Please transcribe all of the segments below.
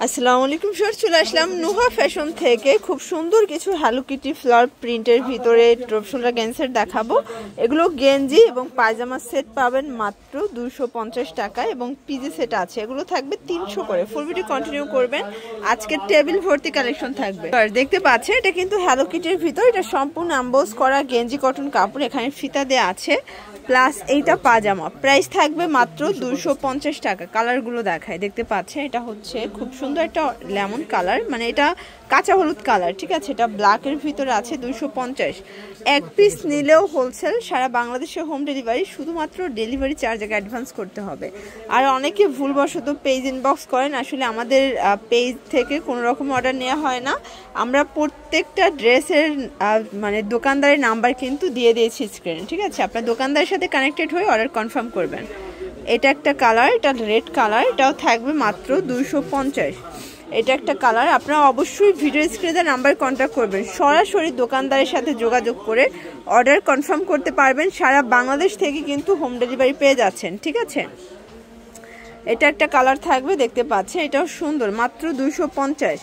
আসসালামু আলাইকুম স্যার, চলে আসলাম নুহা ফ্যাশন থেকে। খুব সুন্দর কিছু হ্যালো কিটি ফ্লাওয়ার প্রিন্টের ভিতরে টপ শোল্ডার গেঞ্জি দেখাবো। এগুলো গেঞ্জি এবং পায়জামা সেট পাবেন মাত্র 250 টাকায় এবং পিজি সেট আছে, এগুলো থাকবে 300 করে। ফুল ভিডিও কন্টিনিউ করবেন, আজকে টেবিল ভর্তি কালেকশন থাকবে। দেখতে পাচ্ছেন এটা কিন্তু হ্যালো কিটির ভিতর, এটা সম্পূর্ণ এমবোস করা গেঞ্জি কটন কাপড়, এখানে ফিতা দেওয়া আছে, প্লাস এইটা পাজামা। প্রাইস থাকবে মাত্র 250 টাকা। কালারগুলো দেখায়, দেখতে পাচ্ছেন এটা হচ্ছে খুব সুন্দর একটা লেমন কালার, মানে এটা কাঁচা হলুদ কালার, ঠিক আছে। এটা ব্ল্যাকের ভিতরে আছে 250। এক পিস নিলেও হোলসেল, সারা বাংলাদেশে হোম ডেলিভারি, শুধুমাত্র ডেলিভারি চার্জ আগে অ্যাডভান্স করতে হবে। আর অনেকে ভুলবশত পেজ ইনবক্স করেন, আসলে আমাদের পেজ থেকে কোনো রকম অর্ডার নেওয়া হয় না। আমরা প্রত্যেকটা ড্রেসের মানে দোকানদারের নাম্বার কিন্তু দিয়ে দিয়েছি স্ক্রিনে, ঠিক আছে। আপনার দোকানদারের সাথে কানেক্টেড হয়ে অর্ডার কনফার্ম করবেন। এটা একটা কালার, এটা রেড কালার, এটাও থাকবে মাত্র 250। এটা একটা কালার। আপনারা অবশ্যই ভিডিও স্ক্রিনে নাম্বার কন্ট্যাক্ট করবেন, সরাসরি দোকানদারের সাথে যোগাযোগ করে অর্ডার কনফার্ম করতে পারবেন। সারা বাংলাদেশ থেকে কিন্তু হোম ডেলিভারি পেয়ে যাচ্ছেন, ঠিক আছে। এটা একটা কালার থাকবে, দেখতে পাচ্ছেন এটাও সুন্দর, মাত্র 250।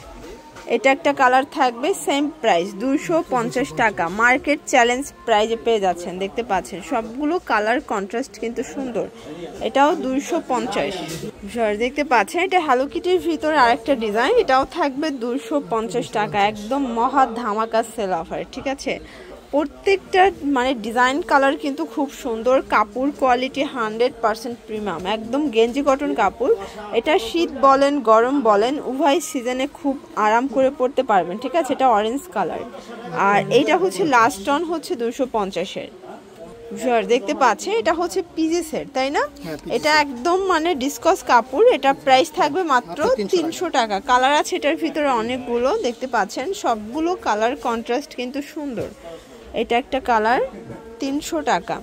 এটা একটা কালার থাকবে, সেম প্রাইস 250 টাকা। মার্কেট চ্যালেঞ্জ প্রাইজে পেয়ে যাচ্ছেন, দেখতে পাচ্ছেন সবগুলো কালার কন্ট্রাস্ট কিন্তু সুন্দর। এটাও 250। দেখতে পাচ্ছেন এটা হ্যালো কিটির ভিতরে আরেকটা ডিজাইন, এটাও থাকবে 250 টাকা। একদম মহা ধামাকা সেল অফার, ঠিক আছে। প্রত্যেকটা মানে ডিজাইন কালার কিন্তু খুব সুন্দর, কাপড় কোয়ালিটি 100% প্রিমিয়াম, একদম গেঞ্জি কটন কাপড়। এটা শীত বলেন গরম বলেন উভয় সিজনে খুব আরাম করে পরতে পারবেন, ঠিক আছে। এটা অরেঞ্জ কালার, আর এইটা হচ্ছে লাস্ট অন হচ্ছে 250-এর। দেখতে পাচ্ছেন এটা হচ্ছে পিজি সেট, তাই না? এটা একদম মানে ডিসকস কাপড়। এটা প্রাইস থাকবে মাত্র 300 টাকা। কালার আছে এটার ভিতরে অনেকগুলো, দেখতে পাচ্ছেন সবগুলো কালার কন্ট্রাস্ট কিন্তু সুন্দর। এটা একটা কালার, 300 টাকা।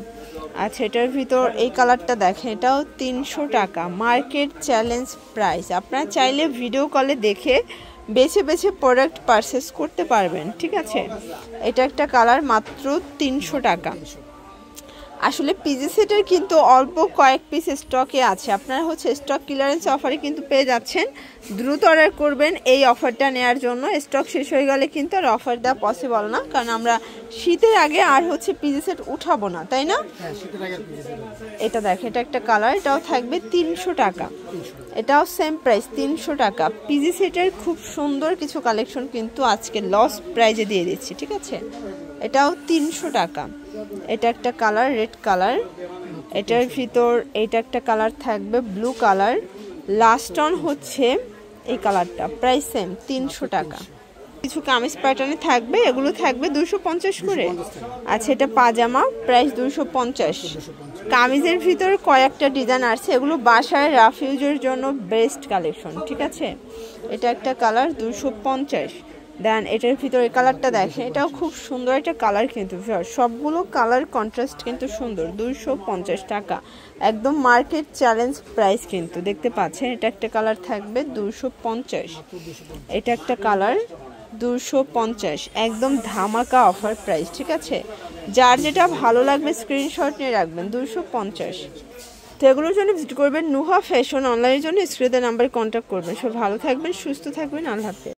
আচ্ছা, এটার ভিতর এই কালারটা দেখেন, এটাও 300 টাকা। Market challenge price. আপনারা চাইলে ভিডিও কলে দেখে বেছে বেছে প্রোডাক্ট পারচেস করতে পারবেন, ঠিক আছে। এটা একটা কালার, মাত্র 300 টাকা। আসলে পিজি সেটের কিন্তু অল্প কয়েক পিস স্টকে আছে, আপনারা হচ্ছে স্টক ক্লিয়ারেন্স অফারে কিন্তু পেয়ে যাচ্ছেন। দ্রুত অর্ডার করবেন এই অফারটা নেওয়ার জন্য। স্টক শেষ হয়ে গেলে কিন্তু আর অফার দেওয়া পসিবল না, কারণ আমরা শীতের আগে আর হচ্ছে পিজি সেট উঠাবো না, তাই না? এটা দেখে, এটা একটা কালার, এটাও থাকবে 300 টাকা। এটাও সেম প্রাইস 300 টাকা। পিজি সেটের খুব সুন্দর কিছু কালেকশন কিন্তু আজকে লস প্রাইজে দিয়ে দিচ্ছি, ঠিক আছে। এটাও 300 টাকা। এটা একটা কালার, রেড কালার। এটার ভিতর এইটা একটা কালার থাকবে, ব্লু কালার। লাস্ট অন হচ্ছে এই কালারটা, প্রাইস সেম 300 টাকা। কিছু কামিজ প্যাটার্নে থাকবে, এগুলো থাকবে 250 করে। আচ্ছা, এটা পাজামা, প্রাইস 250। কামিজের ভিতর কয়েকটা ডিজাইন আছে, এগুলো বাসায় রাফ ইউজের জন্য বেস্ট কালেকশন, ঠিক আছে। এটা একটা কালার, 250। দেন এটার ভিতরে কালারটা দেখেন, এটাও খুব সুন্দর একটা কালার কিন্তু, সবগুলো কালার কন্ট্রাস্ট কিন্তু সুন্দর। 250 টাকা, একদম মার্কেট চ্যালেঞ্জ প্রাইস কিন্তু, দেখতে পাচ্ছেন। এটা একটা কালার থাকবে 250। এটা একটা কালার, 250, একদম ধামাকা অফার প্রাইস, ঠিক আছে। যার যেটা ভালো লাগবে স্ক্রিনশট নিয়ে রাখবেন, 250। তো এগুলোর জন্য ভিজিট করবেন নুহা ফ্যাশন। অনলাইনের জন্য স্ক্রিনের নাম্বারে কন্ট্যাক্ট করবেন। সব ভালো থাকবেন, সুস্থ থাকবেন, আল্লাহ হাফেজ।